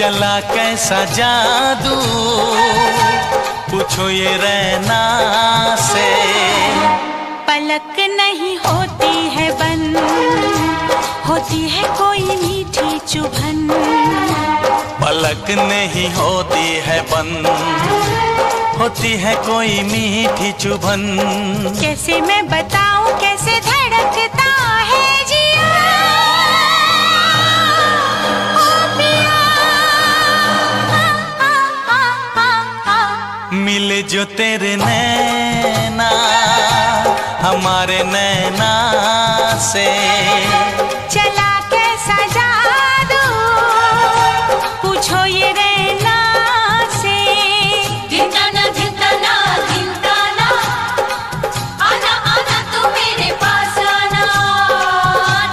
चला कैसा जादू, पूछो ये रैना से। पलक नहीं होती है बंद, होती है कोई मीठी चुभन। पलक नहीं होती है बंद, होती है कोई मीठी चुभन। कैसे मैं बताऊं कैसे धड़कता है जिया, ओ पिया। मिले जो तेरे नैना हमारे नैना से, चला कैसा जादू, पूछो ये रैना से। धिनताना धिनताना धिनताना, आना आना तू मेरे पास आना।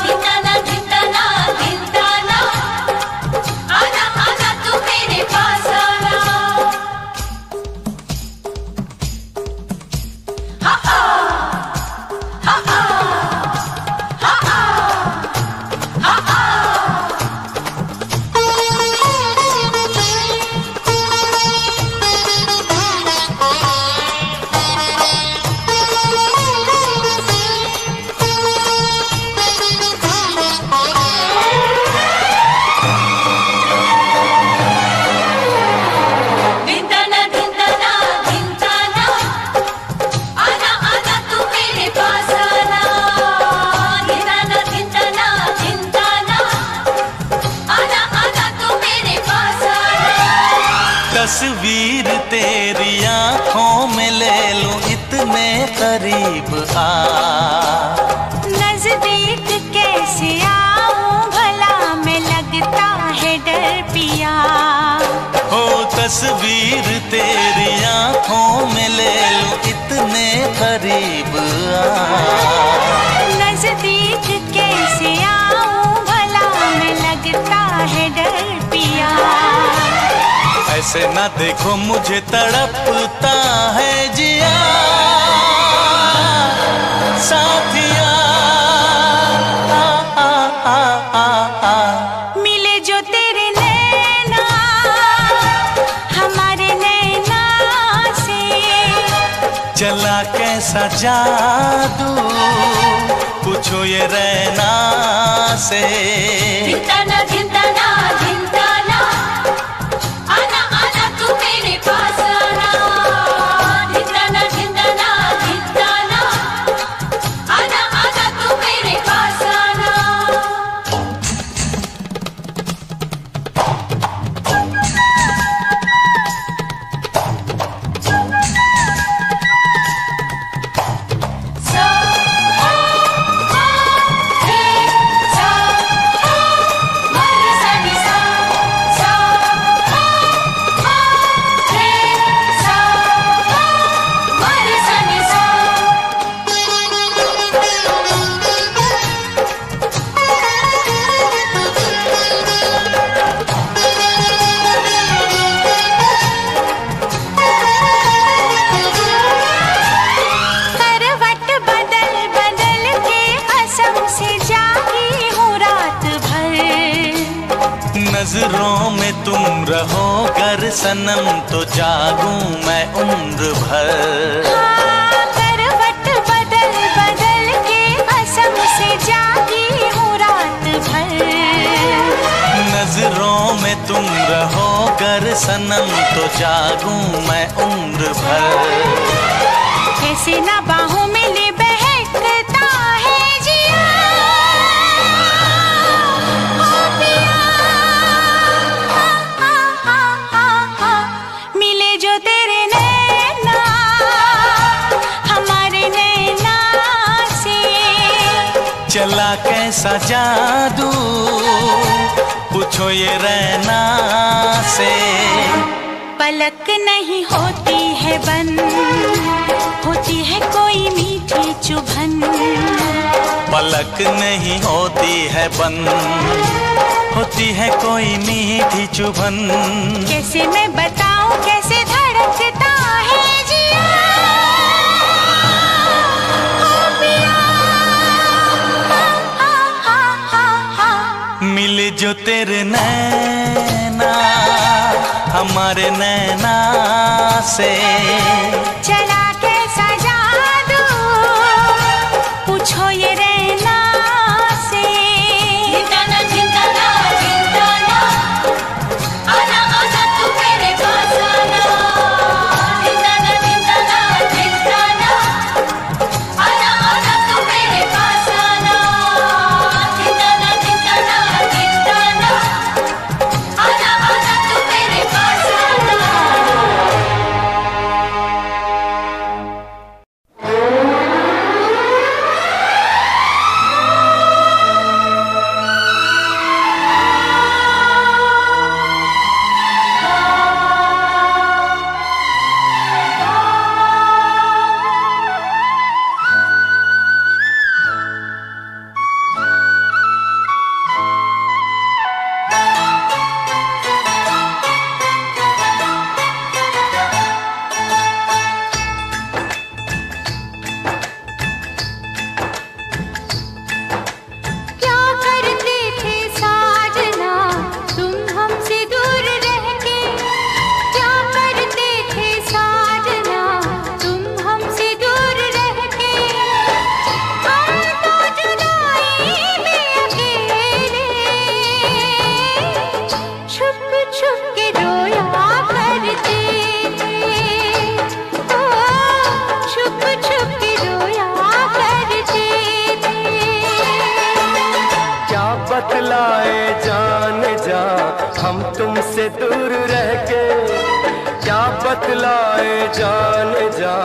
धिनताना धिनताना धिनताना, आना आना तू मेरे पास आना। हा हा हा हा हा हा हा। धिनताना धिनताना धिनताना, आना आना तू मेरे पास आना। धिनताना धिनताना धिनताना, आना आना तू मेरे पास आना। तस्वीर तेरी आंखों में ले लूं इतने करीब आ। नजदीक कैसे आऊं भला, मैं लगता है डर पिया। हो तस्वीर तेरी आंखों में ले लूं इतने करीब आ। नजदीक कैसे आऊं भला, मैं लगता है डर पिया। ऐसे ना देखो मुझे तड़पता है जिया साथिया। आ, आ, आ, आ, आ। मिले जो तेरे नैना हमारे नैना से, चला कैसा जादू, पूछो ये रैना से। धिनताना धिनताना धिनताना, आना आना तू मेरे पास आना। धिनताना धिनताना धिनताना, आना आना तू मेरे पास आना। सा रे सा, मर सा नि सा, सा रे सा, मर सा नि सा। करवट बदल बदल के कसम से जागी हूँ रात भर। नजरों में तुम रहो कर सनम तो जागूं मैं उम्र भर। हाँ, करवट बदल बदल के कसम से जागी हूँ रात भर। नजरों में तुम रहो कर सनम तो जागूं मैं उम्र भर। कैसे ना बाहों में ले बहकता है जिया, ओ पिया। मिले जो तेरे नैना हमारे नैना से, चला कैसा जादू, पूछो ये रैना से। पलक नहीं होती है बंद, होती है कोई मीठी चुभन। पलक नहीं होती है बंद, होती है कोई मीठी चुभन। कैसे मैं बताऊं कैसे धड़कता है जिया, ओ पिया। मिले जो तेरे नैना हमारे नैना से। चला कैसा जादू पूछो ये रैना से। जिंदाना जिंदाना जिंदाना, आना आना तू मेरे पास आना। जिंदाना जिंदाना जिंदाना, आना आना तू मेरे पास आना। जिंदाना जिंदाना जिंदाना, आना आना तू मेरे पास आना। क्या करते थे साजना तुम हमसे दूर रह के। क्या करते थे साजना तुम हमसे दूर रह के। हम तो जुदाई में अकेले छुप छुप के रोया करते थे। ओ छुप छुप के रोया करते थे। क्या बतलाए जान जा हम तुमसे दूर रह के। क्या बतलाए जान जा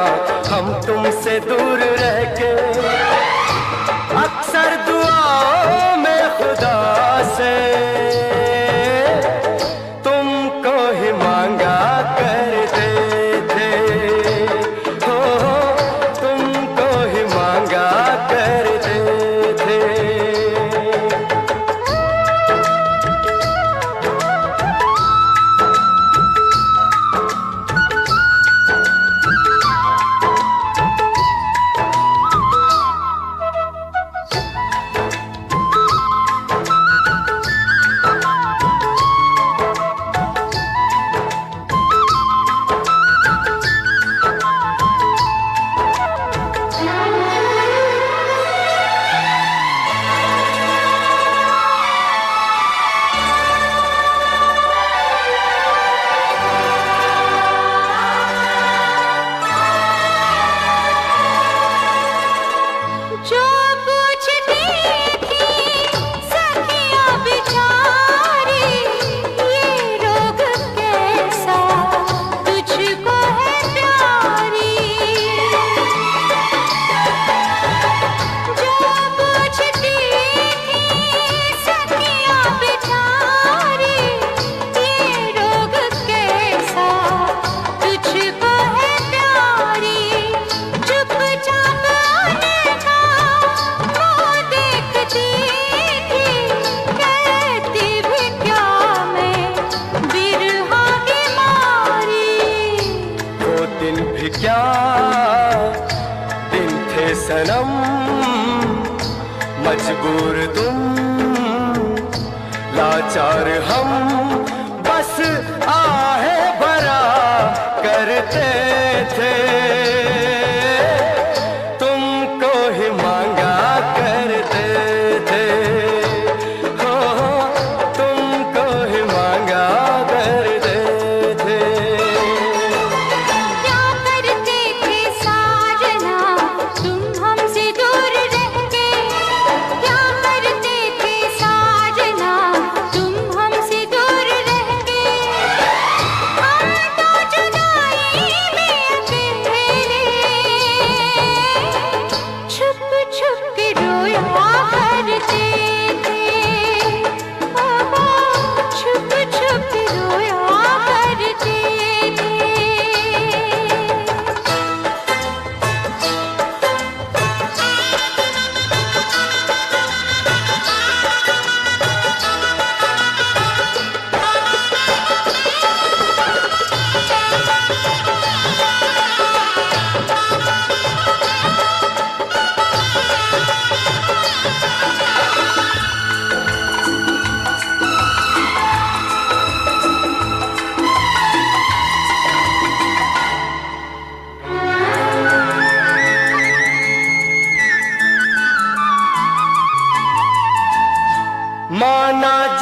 हम तुमसे दूर रह के। अक्सर दुआओं में खुदा से तुमको ही मांगा करते थे। हो तुमको ही मांगा करते थे। जो पूछती थी सखियां बिचारी ये रोग कैसा तुझको है प्यारी। जो पूछती थी सखियां बिचारी ये रोग कैसा तुझको है प्यारी। चुपचाप उनका मुँह देखती थी कहती भी क्या मैं बिरहा की मारी। वो दिन भी क्या दिन थे सनम। मजबूर तुम लाचार हम बस आहे भरा करते थे। तुमको ही मांगा करते थे। हो तुमको ही मांगा करते थे। क्या करते थे साजना तुम हमसे दूर रह के। क्या करते थे साजना तुम हमसे दूर रह के। हम तो जुदाई में अकेले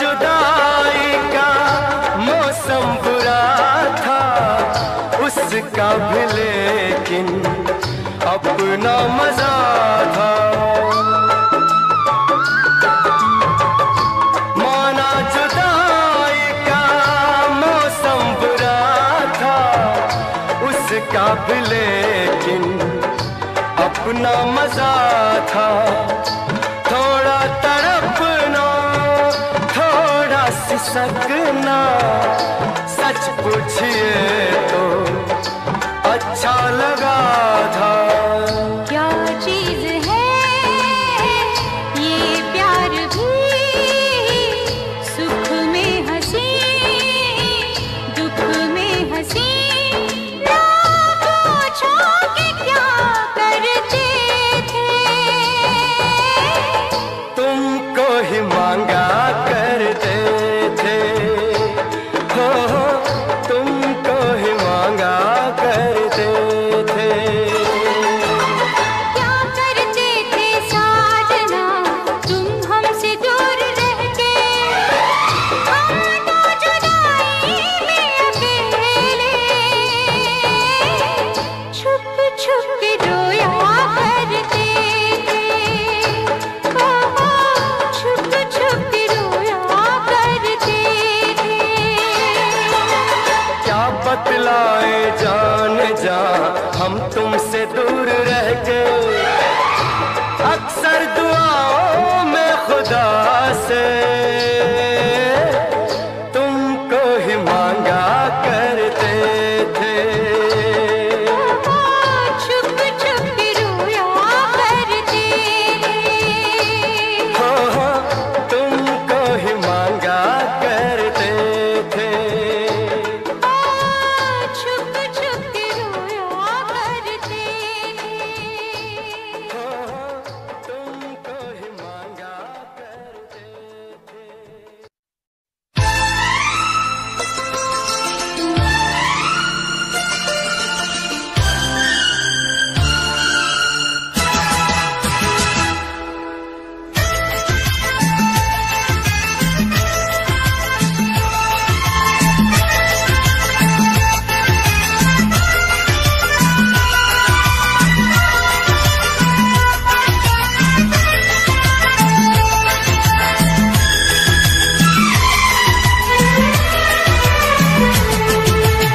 जुदाई का मौसम बुरा था उसका भी, लेकिन अपना मजा था। माना जुदाई का मौसम बुरा था उसका भी, लेकिन अपना मजा था। थोड़ा तड़पना थोड़ा सिसकना, सच पूछिए तो अच्छा लगा था। क्या चीज है ये प्यार भी, सुख में हंसी दुख में हंसी, ना पूछो कि क्या करते थे। तुमको ही मांगा करते थे, हो तुमको ही मांगा करते थे। क्या करते थे साजना तुम हमसे दूर रह के, हम तो जुदाई में अकेले छुप छुप के रोया करते थे। छुप छुप के रोया करते थे। क्या बतलाए जान जा हम तुमसे दूर रह के, अक्सर दुआओं में खुदा से तुमको ही मांगा करते थे। छुप छुप के रोया करते हो तुमको ही मांगा करते थे। छुप छुप के रोया करते हो तुमको ही मांगा करते थे।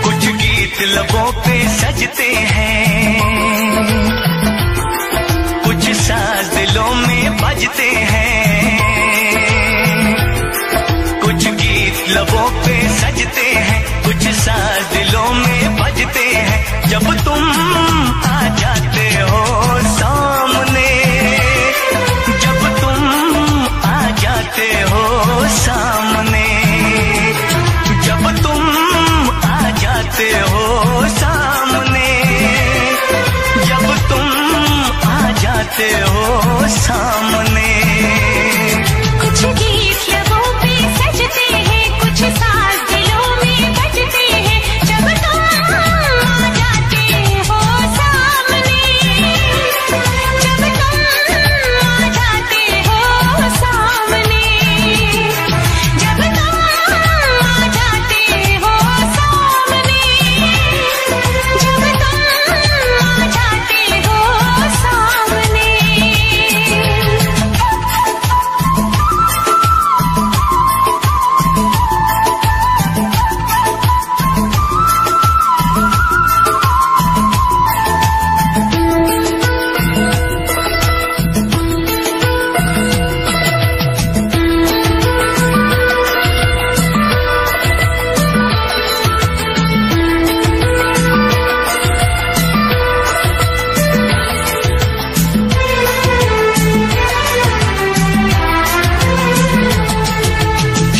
कुछ गीत लबों पे सजते हैं, कुछ साज दिलों में बजते हैं। कुछ गीत लबों पे सजते हैं, कुछ साज दिलों में बजते हैं। जब तुम आ जाते हो सामने, जब तुम आ जाते हो सामने, जब तुम आ जाते हो सामने, जब तुम आ जाते हो सामने। कुछ गीत लबों पे सजते हैं, कुछ साज दिलों में बजते हैं। जब तुम आ जाते हो सामने, जब तुम आ जाते हो सामने, जब तुम आ जाते हो सामने, जब तुम आ जाते हो सामने।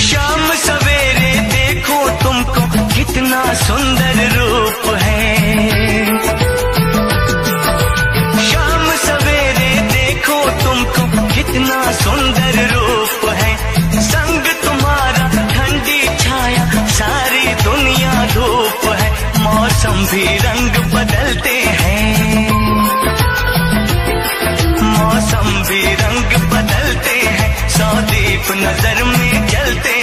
शाम सवेरे देखो तुमको कितना सुंदर रूप है। शाम सवेरे देखो तुमको कितना सुंदर रूप है। संग तुम्हारा ठंडी छाया सारी दुनिया धूप है। मौसम भी रंग बदलते हैं, मौसम भी रंग बदलते हैं। सौ दीप नजर में जलते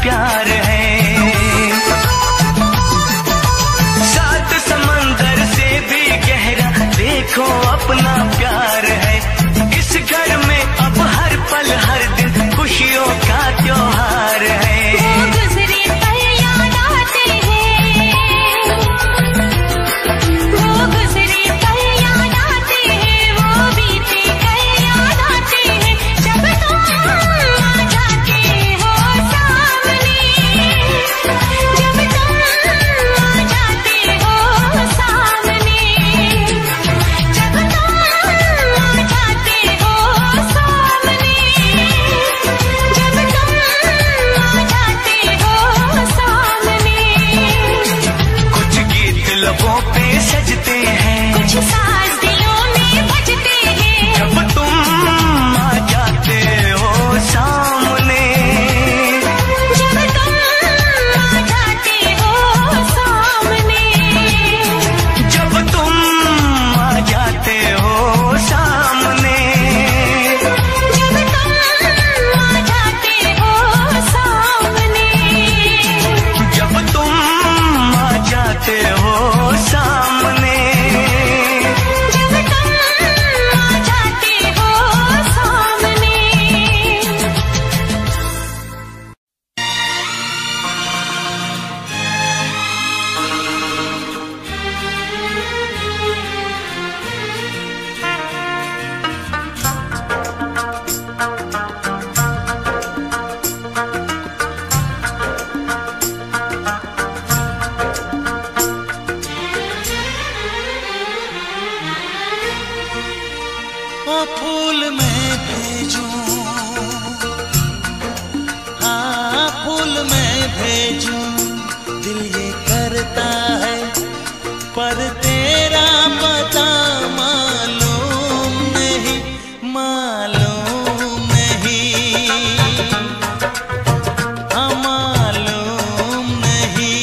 प्यार है। सात समंदर से भी गहरा देखो अपना प्यार है। इस घर में अब हर पल हर दिन खुशियों का त्योहार है। वो गुजरे पल याद आते हैं, वो गुजरे पल याद आते हैं, वो बीते कल याद आते हैं। जब तुम आ जाते हो सामने, जब तुम आ जाते हो सामने, जब तुम आ जाते हो सामने, जब तुम आ जाते हो सामने। कुछ गीत लबों पे सजते हैं, कुछ साज दिलों में बजते हैं, जब तुम आ जाते हो सामने। जब तुम आ जाते हो सामने, जब तुम आ जाते हो सामने। जब तुम आ जाते हो सामने, जब तुम आ जाते हो सामने। जब तुम आ जाते हो सामने। ओ फूल मैं भेजूं, हाँ फूल मैं भेजूं, दिल ये करता है पर तेरा पता मालूम नहीं, मालूम नहीं, हाँ मालूम नहीं।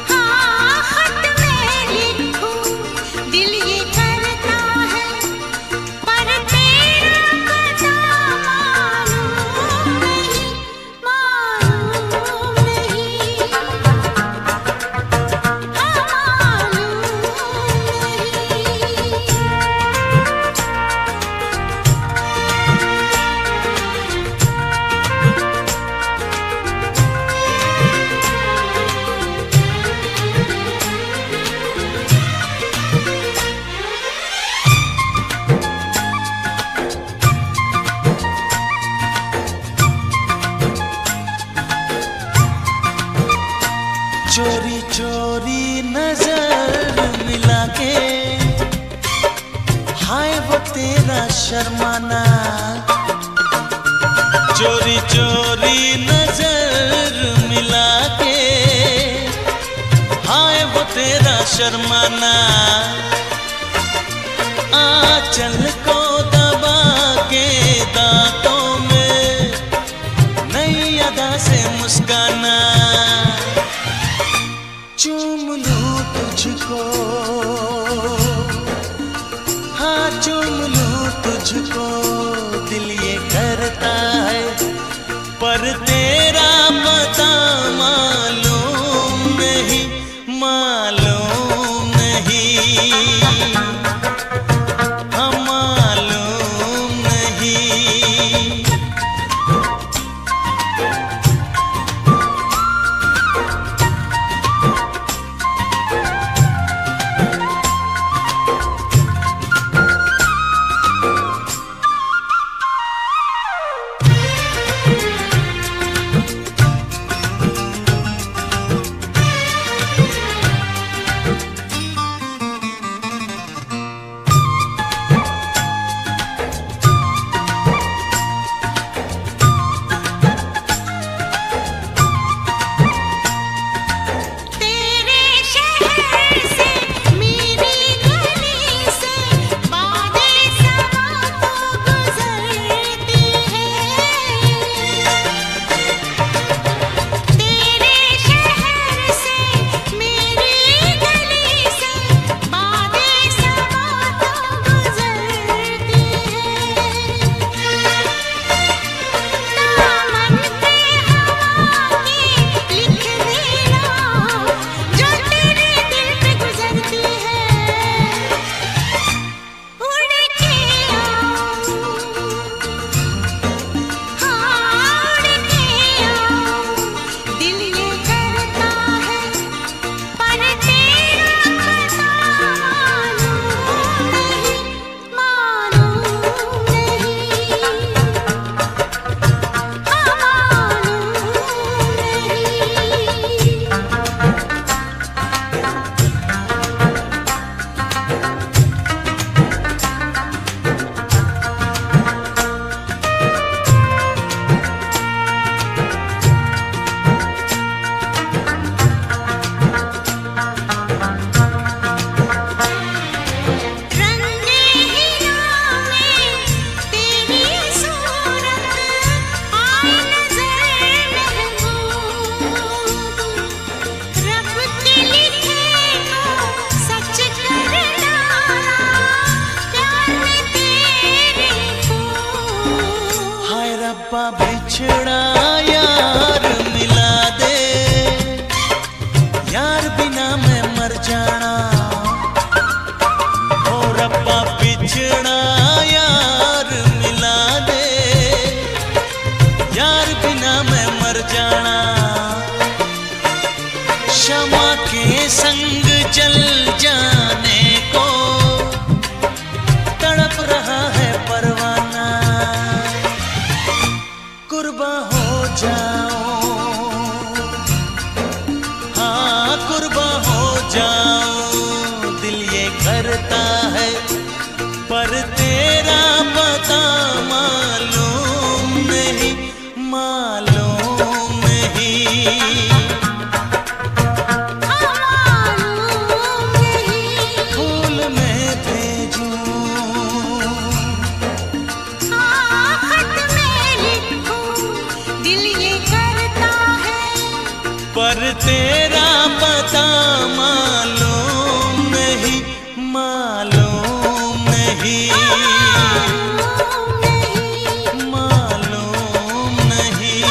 हाँ खत में लिखूं, दिल ये करता है पर तेरा पता मालूम नहीं, मालूम नहीं, हाँ चोरी चोरी नजर मिला के, हाय वो तेरा शर्माना। चोरी चोरी नजर मिला के, हाय वो तेरा शर्माना। आंचल को दबा के दांतों में नई अदा से मुस्काना। चूम लूं तुझको, हाँ चूम लूं तुझको, दिल ये करता है पर तेरा पता मालूम नहीं, मालूम नहीं, हाँ मालूम नहीं। रब्बा बिछड़ा यार मिला दे, यार बिना मैं मर जाना। ओ रब्बा बिछड़ा यार मिला दे, यार बिना मैं मर जाना। शमा के संग जल जाने को तड़प रहा है परवाना। कुर्बा हो जाओ, हाँ कुर्बा हो जाओ, दिल ये करता है पर तेरा पता मालूम नहीं, मालूम नहीं। पर तेरा पता मालूम नहीं, मालूम नहीं, मालूम नहीं।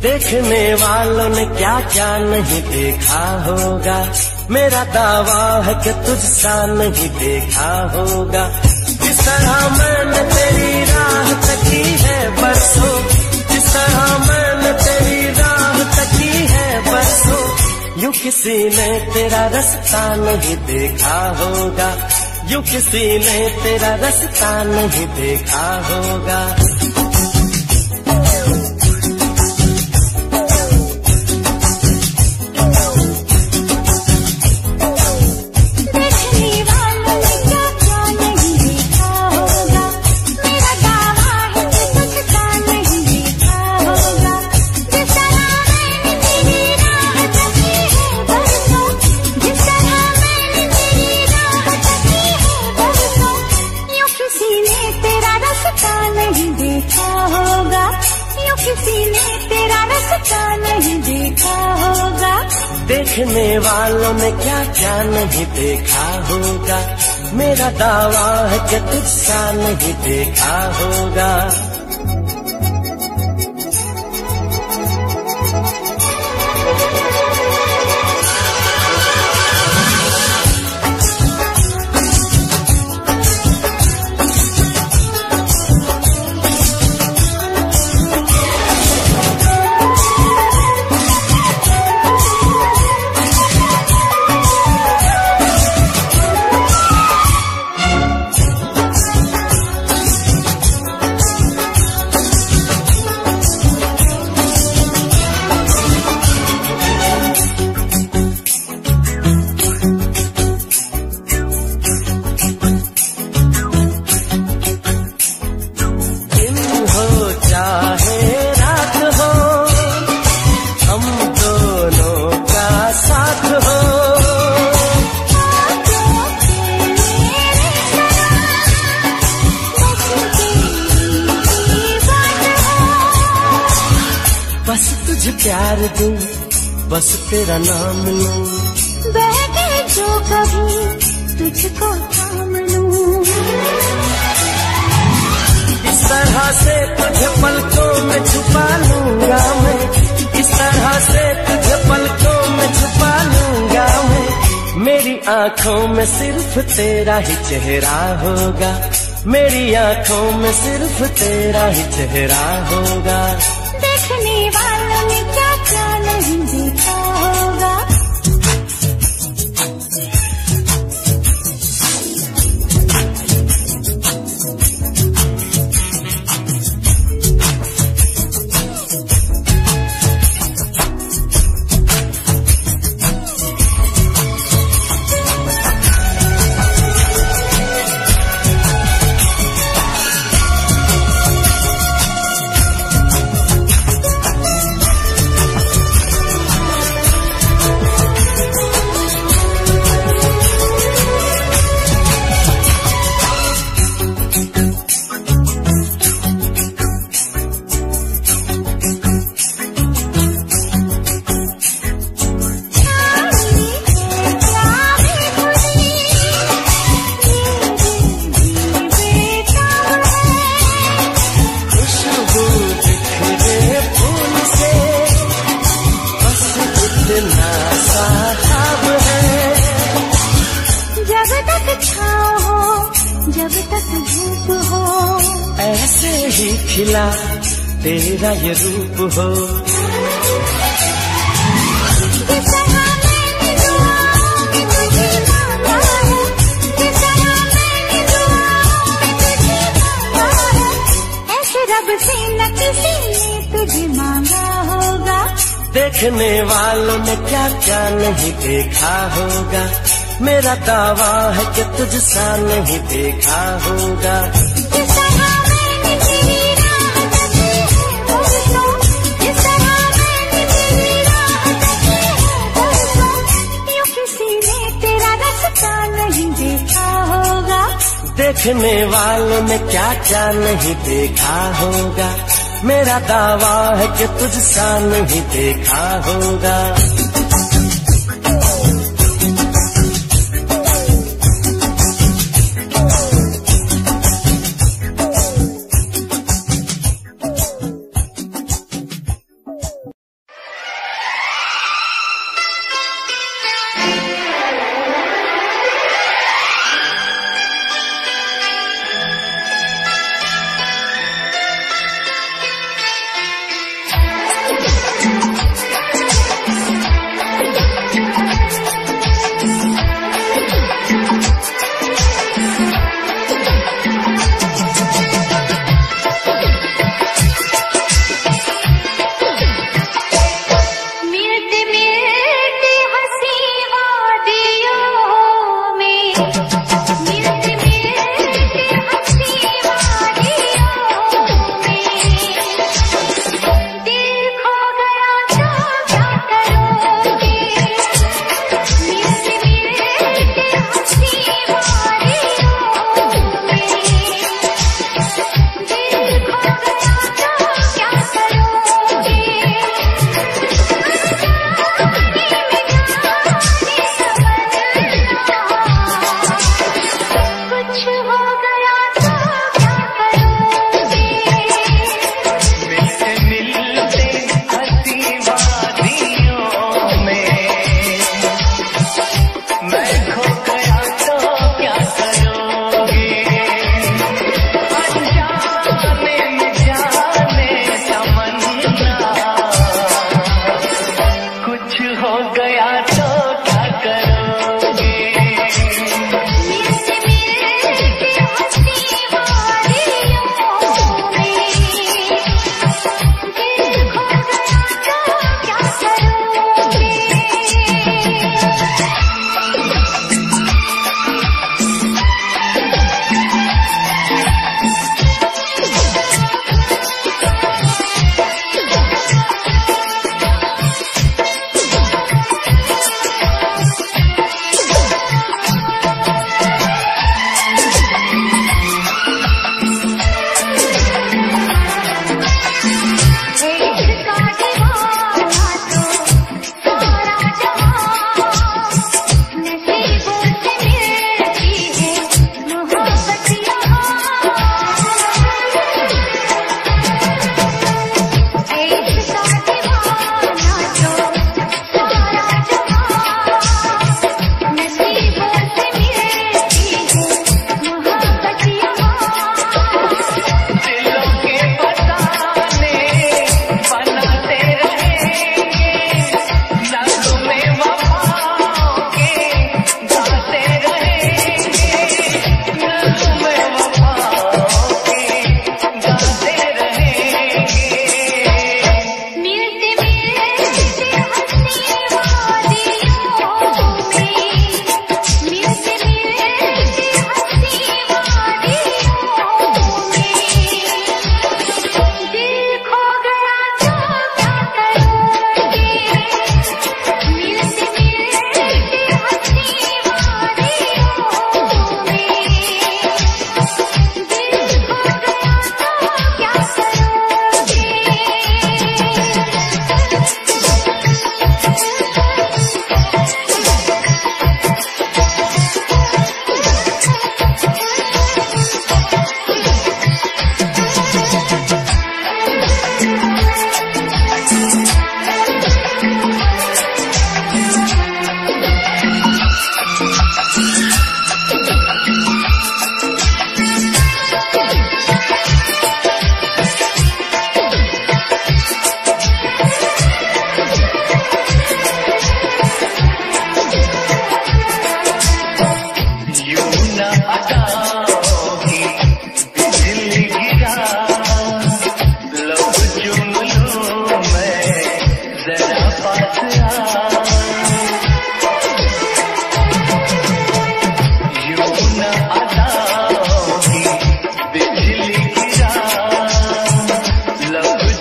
देखने वालों ने क्या क्या नहीं देखा होगा, मेरा दावा है कि तुझसा नहीं देखा होगा। जिस तरह मैंने तेरी राह तकी है बरसों, जिस तरह मैंने तेरी राह तकी है बरसों, यूं किसी ने तेरा रास्ता नहीं देखा होगा, यूं किसी ने तेरा रास्ता नहीं देखा होगा। देखने वालों ने क्या क्या नहीं देखा होगा, मेरा दावा है कि तुझसा नहीं देखा होगा। बस तुझे प्यार दूं, बस तेरा नाम लूं, बहके जो कभी तुझको थाम लूं। इस तरह से तुझे पलकों में छुपा लूंगा मैं, इस तरह से तुझे पलकों में छुपा लूंगा मैं। मेरी आंखों में सिर्फ तेरा ही चेहरा होगा, मेरी आंखों में सिर्फ तेरा ही चेहरा होगा। देखने वालों ने क्या क्या नहीं देखा होगा। जब तक धूप हो ऐसे ही खिला तेरा ये रूप हो। ऐसे रब से न किसी ने तुझे मांगा होगा। देखने वालों ने क्या क्या नहीं देखा होगा, मेरा दावा है कि तुझसा नहीं देखा होगा। देखने वालों ने क्या क्या नहीं देखा होगा, मेरा दावा है कि तुझसा नहीं देखा होगा।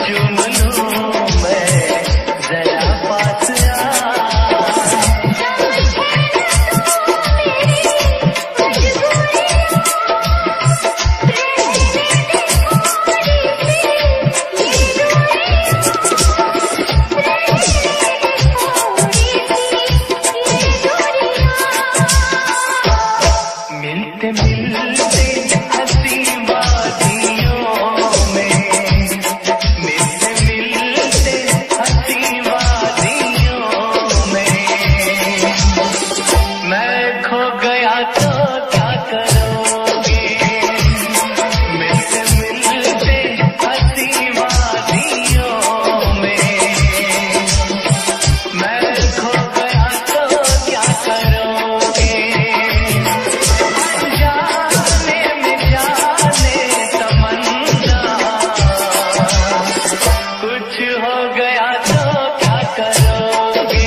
चूम लूं मैं, जरा पास आ। मिलते मिलते हंसी वादियों में, मिलते मिलते हंसी वादियों में, मैं खो गया तो क्या करोगे। मिलते मिलते हंसी वादियों में, मैं खो गया तो क्या करोगे। जाने में जाने तमन्ना, कुछ हो गया तो क्या करोगे।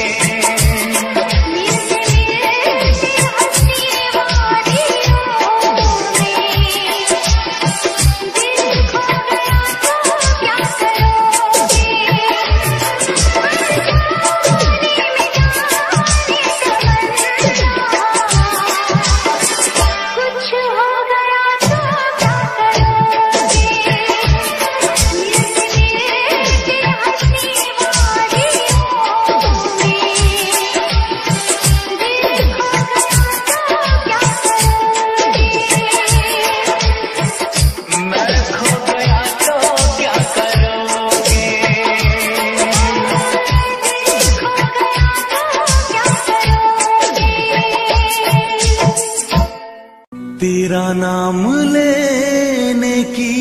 तेरा नाम लेने की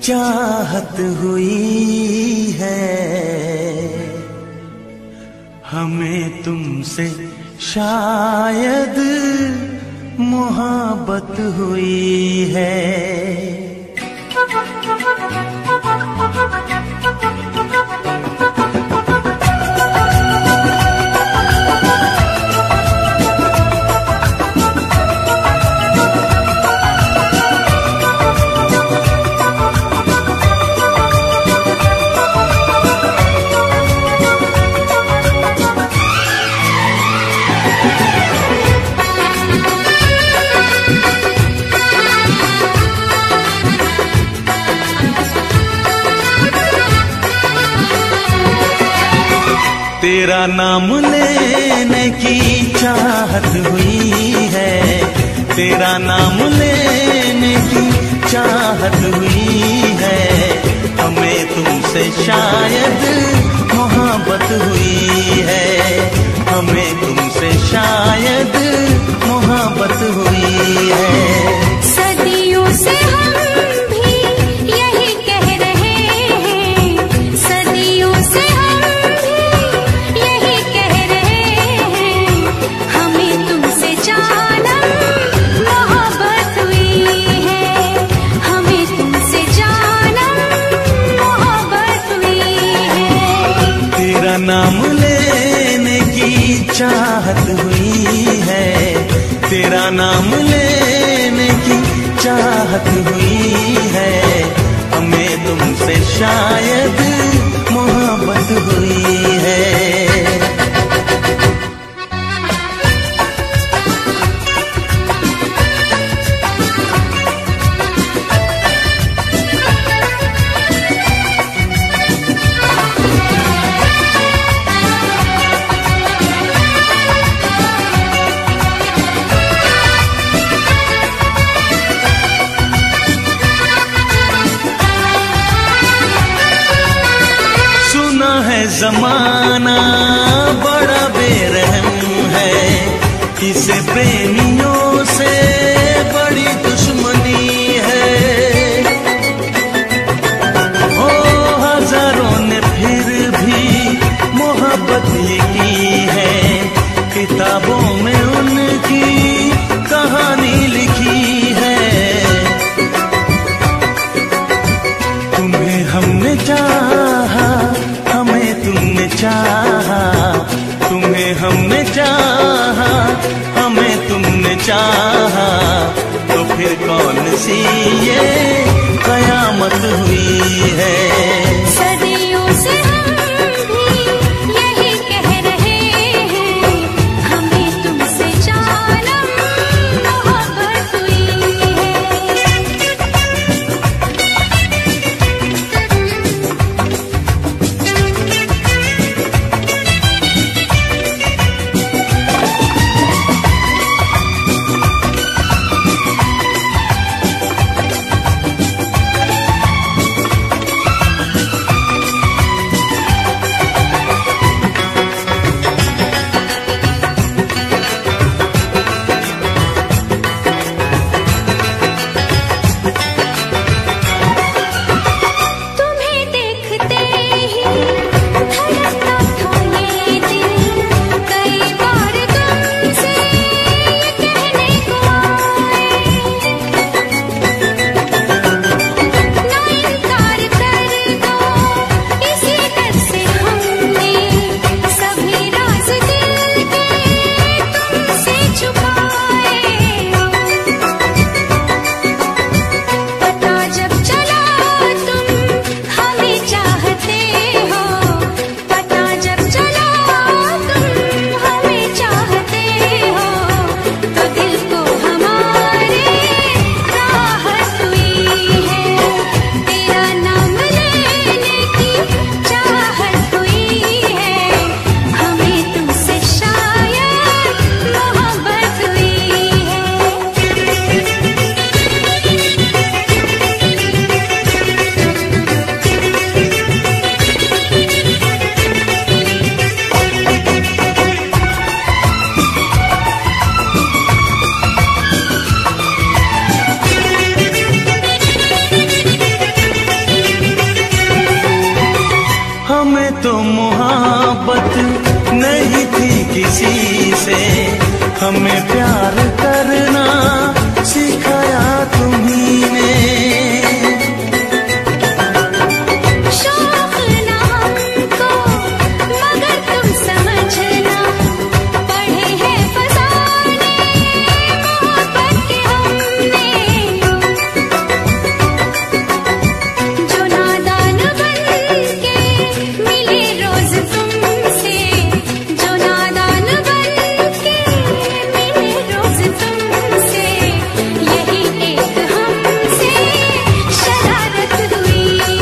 चाहत हुई है, हमें तुमसे शायद मोहब्बत हुई है। तेरा नाम लेने की चाहत हुई है, तेरा नाम लेने की चाहत हुई है, हमें तुमसे शायद मोहब्बत हुई है, हमें तुमसे शायद मोहब्बत हुई है। सदियों से हम भी यही कह रहे हैं, सदियों से हम भी यही कह रहे हैं, हमें तुमसे जानम मोहब्बत हुई है, हमें तुमसे जानम मोहब्बत हुई है। तेरा नाम लेने की चाहत हुई है, तेरा नाम लेने की चाहत हुई है, हमें तुमसे शायद मोहब्बत हुई है। जमाना बड़ा बेरहम है, इसे प्रेमियों से बड़ी दुश्मनी है। ओ हजारों ने फिर भी मोहब्बत ये की है, किताबों में उनकी कहानी लिखी है। तुम्हें हमने चाहा, हमें तुमने चाहा, तुम्हें हमने चाहा, हमें तुमने चाहा, तो फिर कौन सी ये कयामत हुई है। तो मोहब्बत नहीं थी किसी से, हमें प्यार करना सिखाया तुम्ही ने। शौक ना हमको मगर तुम समझना, पढ़े हैं फसाने मोहब्बत के हमने। जो नादान बन के मिले रोज तुमसे, जो नादान बन के मिले रोज तुमसे, यही एक हमसे शरारत हुई है।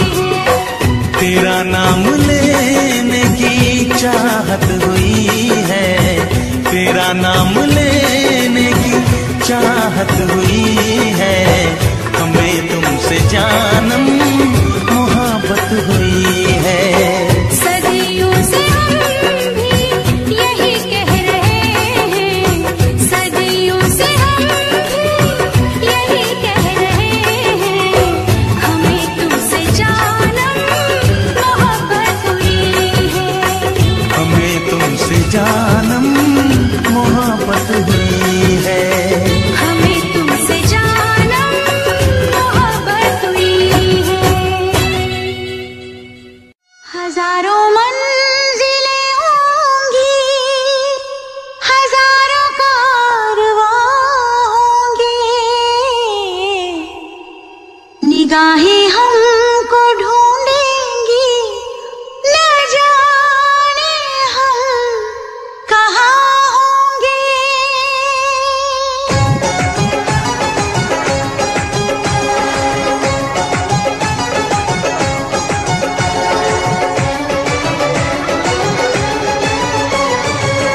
तेरा नाम लेने की चाहत हुई है, तेरा नाम लेने की चाहत हुई है। हमें तुमसे जानम मोहब्बत हुई है। सदियों से हम भी यही कह रहे हैं, सदियों से हम भी यही कह रहे हैं। हमें तुमसे जानम मोहब्बत हुई है। हमें तुमसे जानम मोहब्बत हुई है। हमें तुमसे जानम मोहब्बत हुई है। हजारों मंजिलें होंगी, हजारों कारवां होंगे, निगाहें हमको ढूंढेंगी, न जाने हम कहाँ होंगे।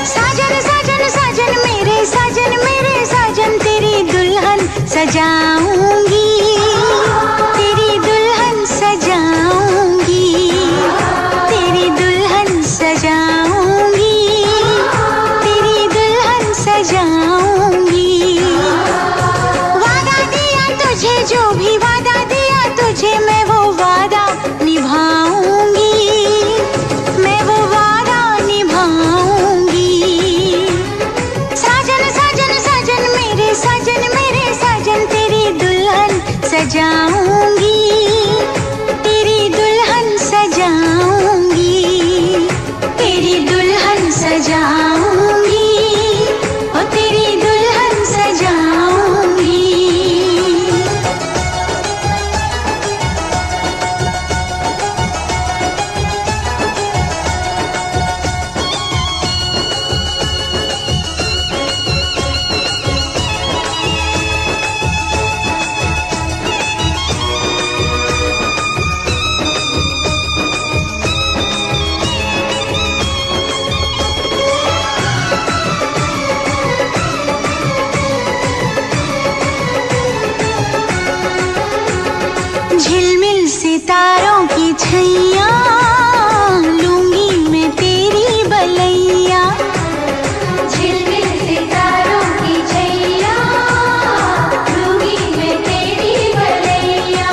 साजन साजन साजन मेरे साजन, तेरी दुल्हन सजाऊंगी, तेरी दुल्हन सजाऊंगी, तेरी दुल्हन सजाऊंगी, तेरी दुल्हन सजाऊंगी। वादा दिया तुझे, जो भी वादा दिया तुझे, मैं वो वादा निभाऊंगी, मैं वो वादा निभाऊंगी। साजन साजन साजन मेरे साजन, तेरी दुल्हन सजाऊंगी, तेरी दुल्हन सजाऊंगी, तेरी दुल्हन सजाऊंगी, ओ तेरी दुल्हन सजाऊंगी। झिलमिल सितारों की छैया, लूंगी मैं तेरी बलैया। झिलमिल सितारों की छैया, लूंगी मैं तेरी बलैया।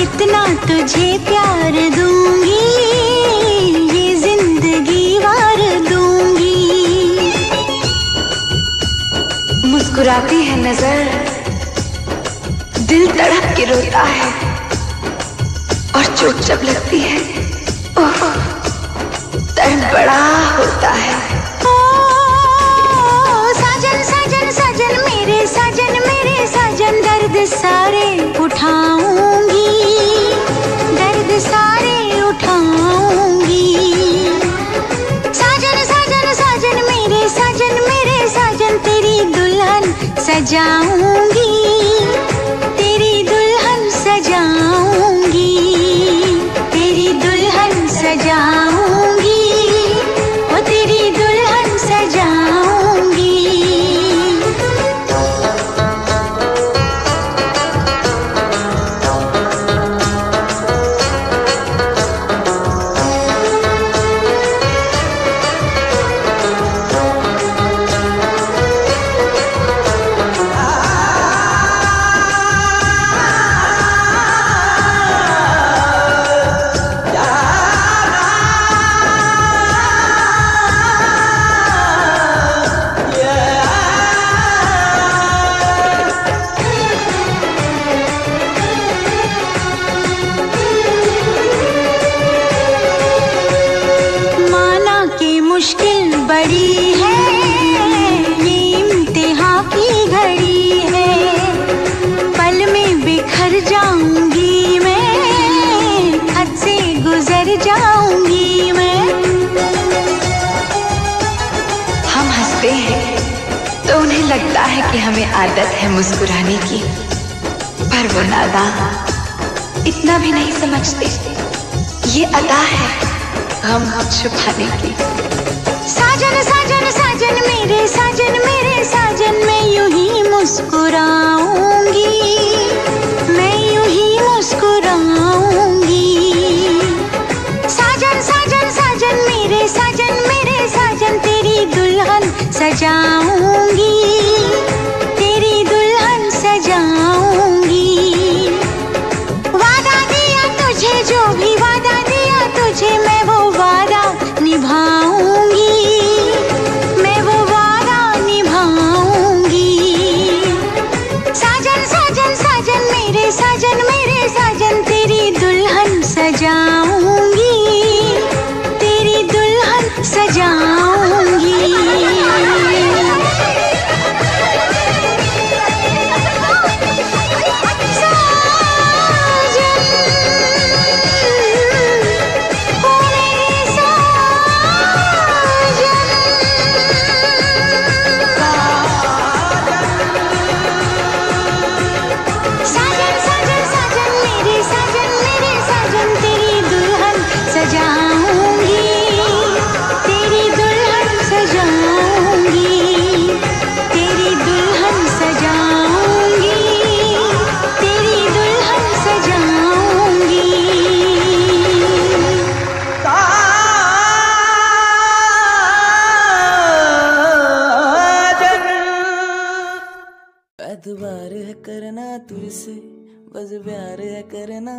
इतना तुझे प्यार दूंगी, ये जिंदगी वार दूंगी। मुस्कुराती है नजर, दिल तड़प के रोता है, और चोट जब लगती है, ओह दर्द बड़ा होता है। ओ साजन साजन साजन मेरे साजन, दर्द सारे उठाऊंगी, दर्द सारे उठाऊंगी। साजन साजन साजन मेरे साजन, तेरी दुल्हन सजाऊंगी, तेरी दुल्हन सजाऊंगी, तेरी दुल्हन सजाऊंगी, ओ तेरी दुल्हन सजाऊंगी। हमें आदत है मुस्कुराने की, पर वो नादान इतना भी नहीं समझते ये अदा है गम छुपाने की। साजन साजन साजन मेरे साजन मेरे साजन, मैं यूं ही मुस्कुराऊंगी, मैं यूं ही मुस्कुराऊंगी। साजन साजन साजन मेरे साजन, तेरी दुल्हन सजाऊंगी, तेरी दुल्हन सजाऊंगी। वादा दिया तुझे, जो भी वादा दिया तुझे, मैं वो वादा निभाऊंगी, मैं वो वादा निभाऊंगी। साजन साजन साजन मेरे साजन, तेरी दुल्हन सजाऊंगी, तेरी दुल्हन सजाऊंगी। एतबार है करना तुझसे, बस प्यार है करना।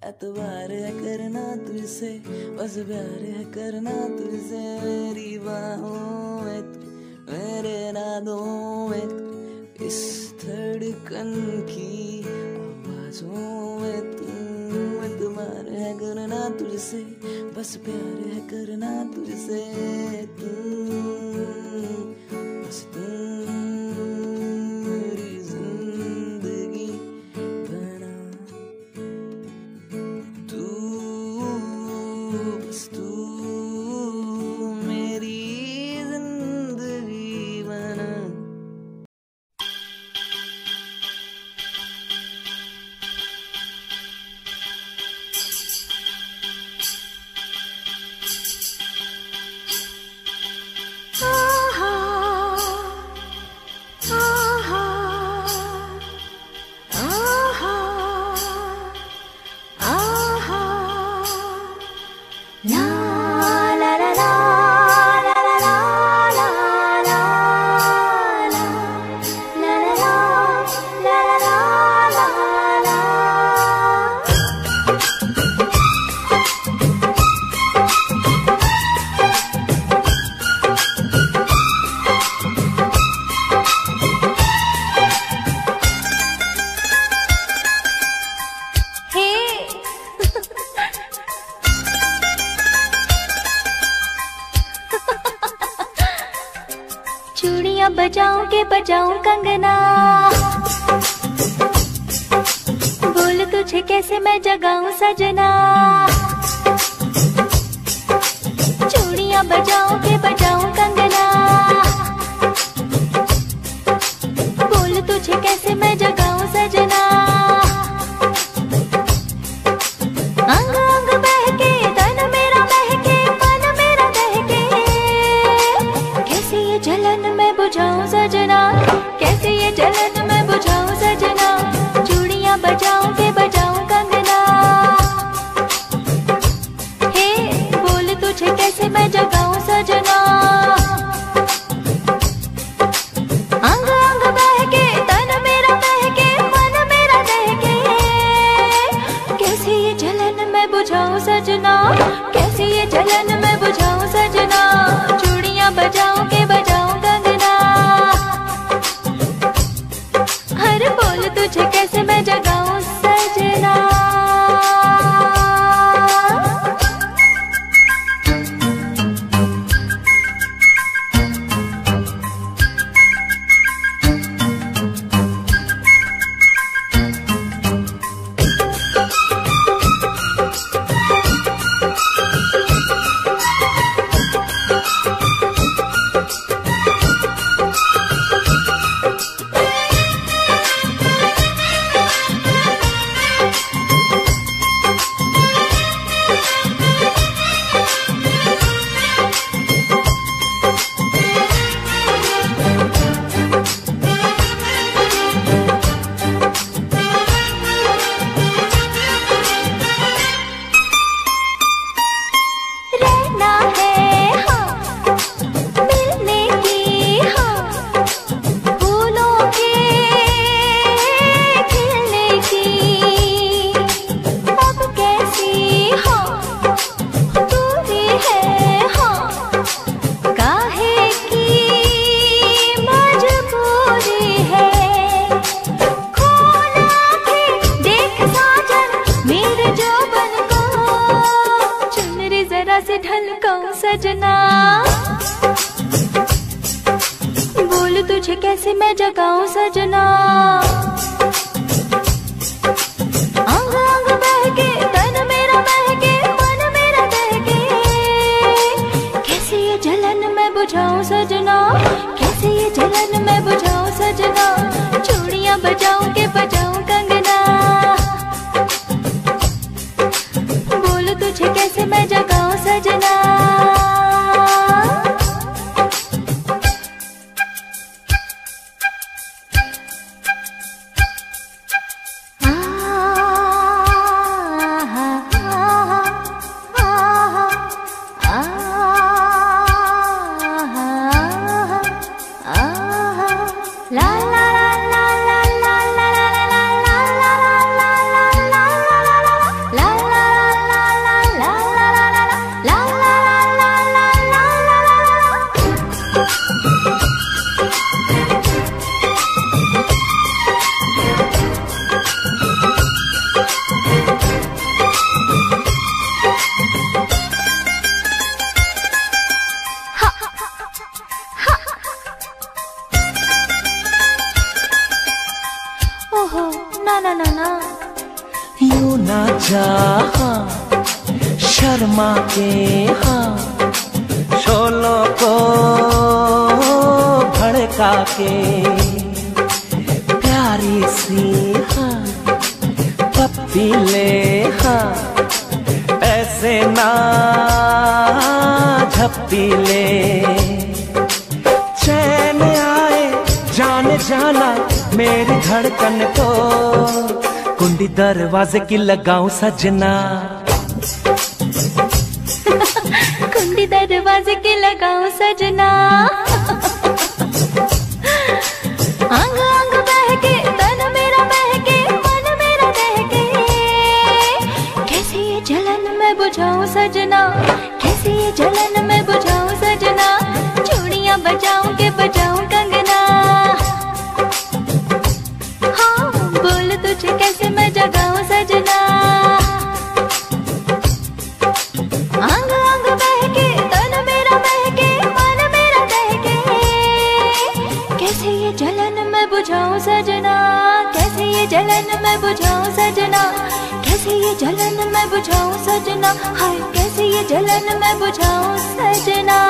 एतबार है करना तुझसे, बस प्यार है करना तुझसे। मेरी बाहों में तू, मेरे नादों में तू, इस धड़कन की आवाजों में तू। एतबार है करना तुझसे, बस प्यार है करना तुझसे। तू बस तू बजाऊं के बजाऊं कंगना, बोल तुझे कैसे मैं जगाऊं सजना। चूड़ियां बजाऊं के बजाऊं कंगना, बोल तुझे कैसे मैं जगाऊं सजना। अंग अंग बहके, तन मेरा महके, मन मेरा दहके, कैसे ये जलन मैं बुझाऊं सजना, कैसे ये जलन मैं बुझाऊं सजना। चूड़ियां बजाऊं के बजाऊं कंगना, हे बोल तुझे कैसे मैं जगाऊं सजना। अंग अंग बहके, तन मेरा महके, मन मेरा दहके, कैसे ये जलन मैं बुझाऊं सजना, कैसे ये जलन मैं बुझाऊं सजना। चूड़ियां बजाऊं के बजाऊं कंगना, हर बोल तुझे कैसे मैं जगाऊं सजना। कैसे ढलकाऊं सजना, बोल तुझे कैसे मैं जगाऊं सजना। अंग अंग बहके तन मेरा बहके मन मेरा बहके, कैसे ये जलन मैं बुझाऊं सजना, कैसे ये जलन मैं बुझाऊं सजना। चूड़ियां बजाऊं के बजाऊं कंगना, बोल तुझे कैसे मैं जगाऊं सजना। यूं ना जा शर्मा के हाँ, शोलों को भड़का के प्यारी सी हाँ पप्पी ले हाँ, ऐसे ना झप्पी ले। चैन आए जान जाना मेरी धड़कन को, कुंडी दरवाजे की लगाऊं सजना, कुंडी दरवाजे की लगाऊं सजना। अंग अंग बहके तन मेरा बहके मन मेरा बहके, कैसे ये जलन मैं बुझाऊं सजना, कैसे ये जलन मैं बुझाऊं सजना। चूड़ियां बजाऊं के बजाऊं कंगना, हाँ बोल तुझे कैसे मैं जगाऊं सजना। अंग अंग बहके तन मेरा बहके मन मेरा बहके, कैसे ये जलन मैं बुझाऊं सजना, कैसे ये जलन मैं बुझाऊं सजना, कैसे ये जलन मैं बुझाऊं सजना। हाय कैसे ये जलन मैं बुझाऊं सजना।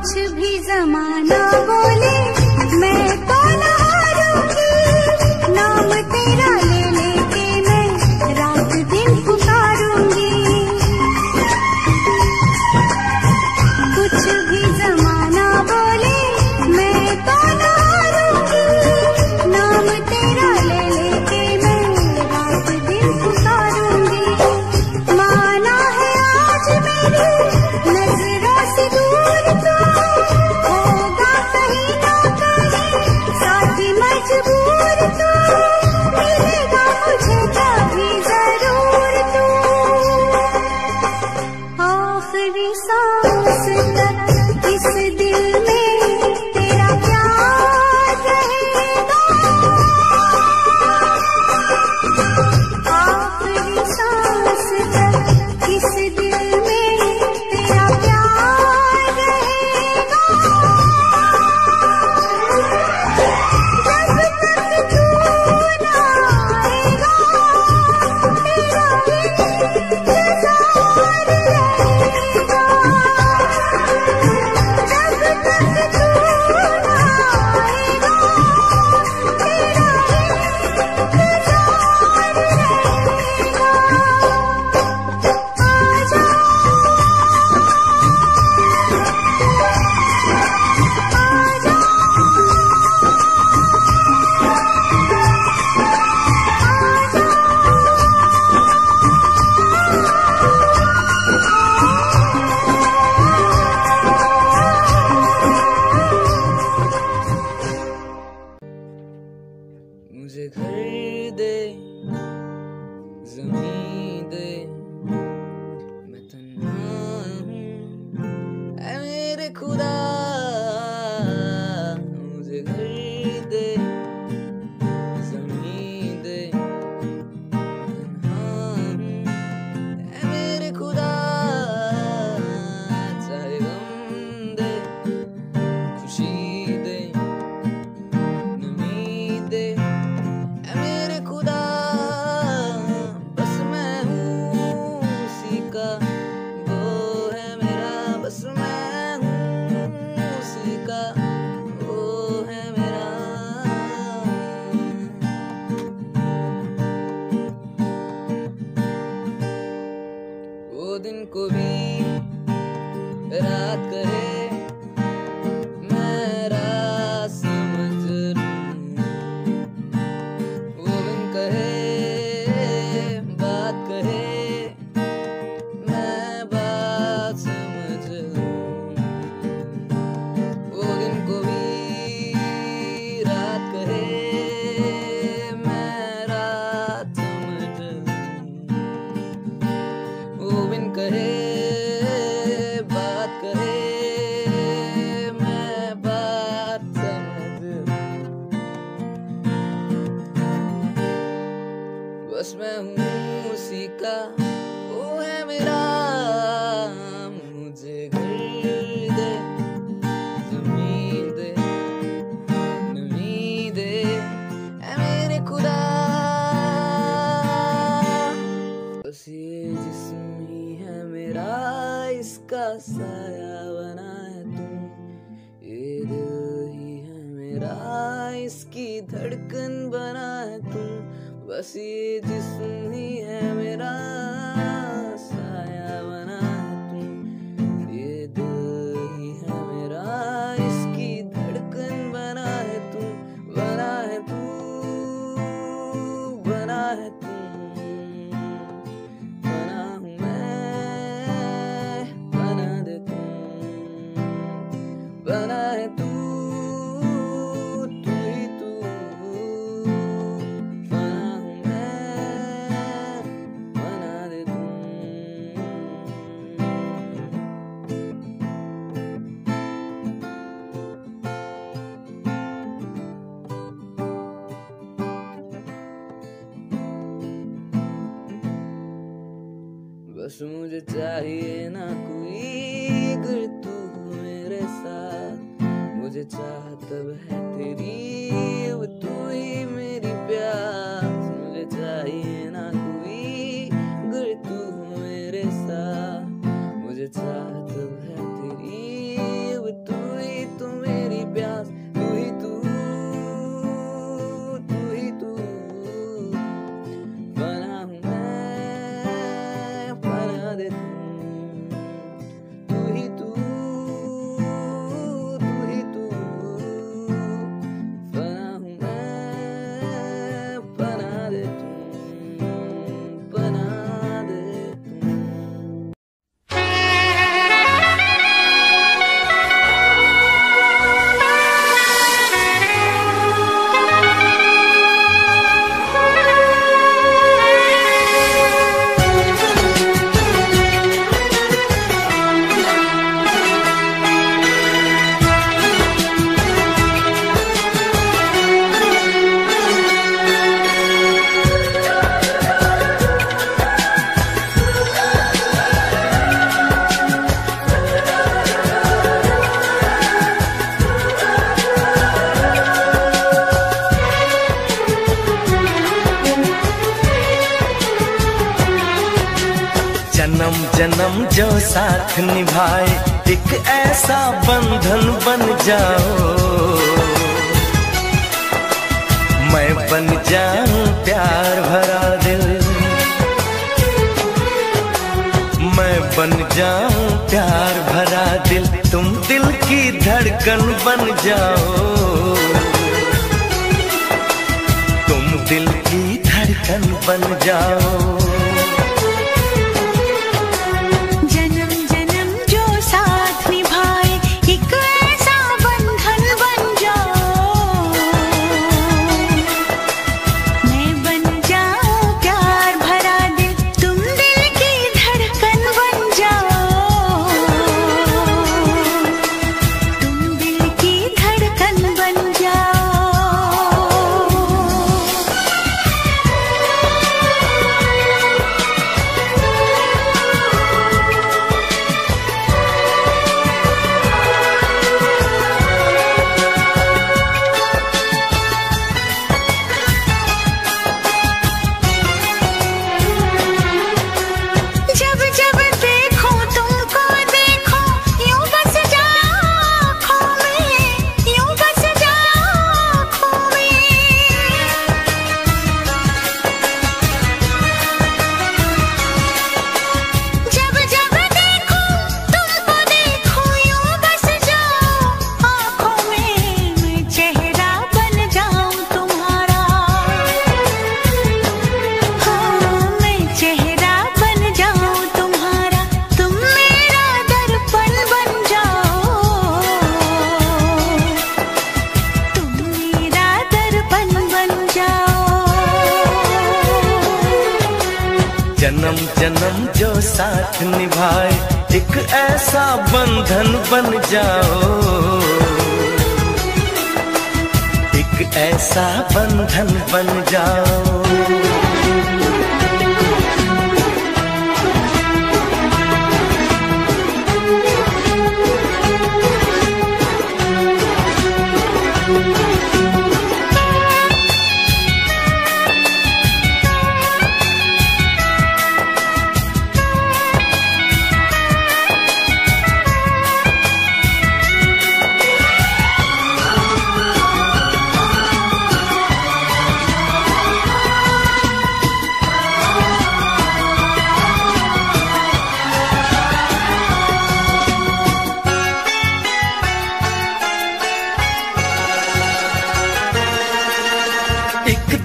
कुछ भी जमाना बोले मैं तो न हारूंगी, नाम तेरा ले लेके मैं रात दिन पुकारूंगी। कुछ भी जमाना बोले मैं तो न हारूंगी, नाम तेरा ले लेके मैं रात दिन पुकारूंगी। माना है आज मेरी नजरों से दूर तो होगा कहीं ना कहीं साथी मजबूर तो मिलेगा मुझे कभी जरूर तू। आखिरी सांस तक इस दिल में तेरा प्यार रहेगा, आखिरी सांस तक इस दिल में तेरा प्यार रहेगा। जब तक तू ना आएगा तेरा इंतजार रहेगा, जब तक तू ना आएगा तेरा इंतजार रहेगा। आजा मुझे घर दे, ज़मीन दे, मैं तन्हा हूँ ऐ मेरे खुदा। मुझे घर दे, ज़मीन दे, मैं तन्हा हूँ ऐ मेरे खुदा। चाहे गम दे, खुशी दे, नमी दे ऐ मेरे खुदा। बस मैं हूँ उसी का, वो है मेरा। बस मैं हूँ उसी का, वो है मेरा। वो दिन को भी रात कहे मैं रात समझ लूं, वो दिन कहे बात कहे मैं बात समझ लूं। वो दिन को भी रात कहे मैं रात समझ लूं, वो दिन कहे बात कहे मैं बात समझ लूं। बस मैं हूँ उसी का, वो है मेरा। मुझे घर दे, ज़मीन दे, नमी दे ऐ मेरे खुदा। बस ये जिस्म ही है मेरा, इसका साया बना है तू। ये दिल ही है मेरा, इसकी धड़कन बना है तू। बस ये जिस्म ही है मेरा, साया बना है तू। ये दिल ही है मेरा, इसकी धड़कन बना है तू। बना है तू, बना है तू, बना हूँ मैं, बना दे तू। बना है तू, तू ही तू, बना हूँ मैं, बना दे तू। बस मुझे चाहिए ना कोई, अगर तू मेरे साथ। मुझे चाह तब है तेरी, अब तू ही मेरी प्यास। मुझे चाहिए ना कोई, अगर तू मेरे साथ। मुझे चाह तब है तेरी, अब तू साथ निभाए, एक ऐसा बंधन बन जाओ। मैं बन जाऊं प्यार भरा दिल, मैं बन जाऊं प्यार भरा दिल, तुम दिल की धड़कन बन जाओ। तुम दिल की धड़कन बन जाओ। जन्म जन्म जो साथ निभाए, एक ऐसा बंधन बन जाओ। एक ऐसा बंधन बन जाओ।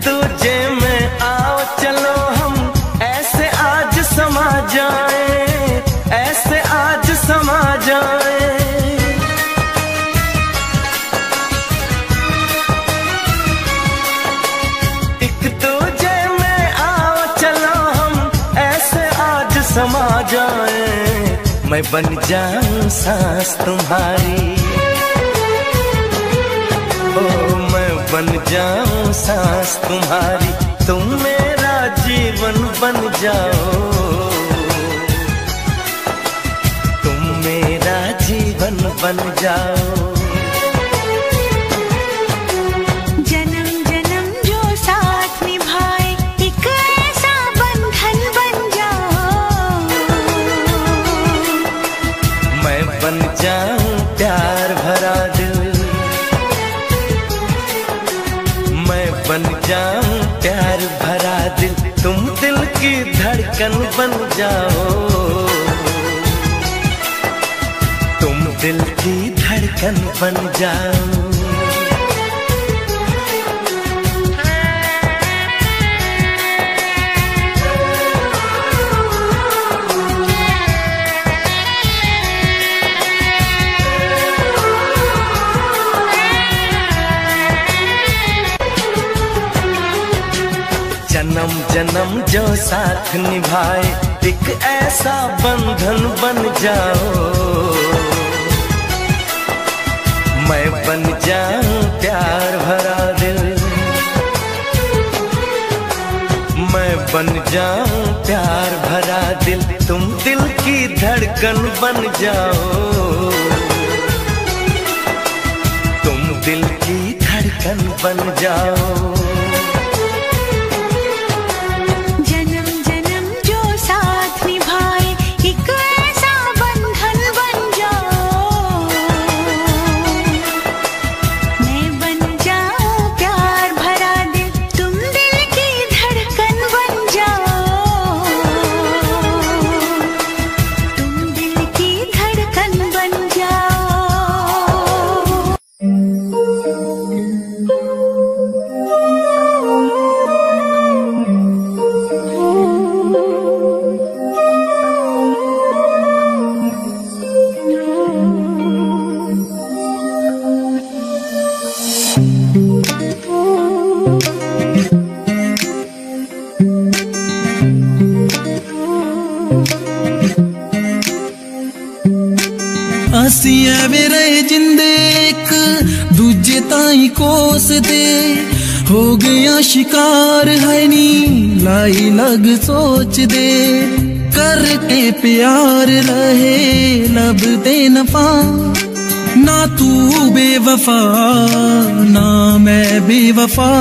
दूजे में आओ चलो हम ऐसे आज समा जाए, ऐसे आज समा जाए। एक दूजे में आओ चलो हम ऐसे आज समा जाए। मैं बन जाऊं सांस तुम्हारी, बन जाऊं सांस तुम्हारी, तुम मेरा जीवन बन जाओ। तुम मेरा जीवन बन जाओ। जन्म जन्म जो साथ निभाए, एक ऐसा बंधन बन जाओ। मैं बन जाऊं प्यार भरा दिल, बन जाऊं प्यार भरा दिल, तुम दिल की धड़कन बन जाओ। तुम दिल की धड़कन बन जाओ। जन्म जन्म जो साथ निभाए, एक ऐसा बंधन बन जाओ। मैं बन जाऊं प्यार भरा दिल, मैं बन जाऊं प्यार भरा दिल, तुम दिल की धड़कन बन जाओ। तुम दिल की धड़कन बन जाओ। जन्म जन्म जो साथ निभाए, एक ऐसा असी एवे रहे जिंदे एक दूजे ताई कोस दे, हो गया शिकार है नी लाई लग सोच दे, करके प्यार रहे लब दे नफा, ना तू बेवफा ना मैं बेवफा।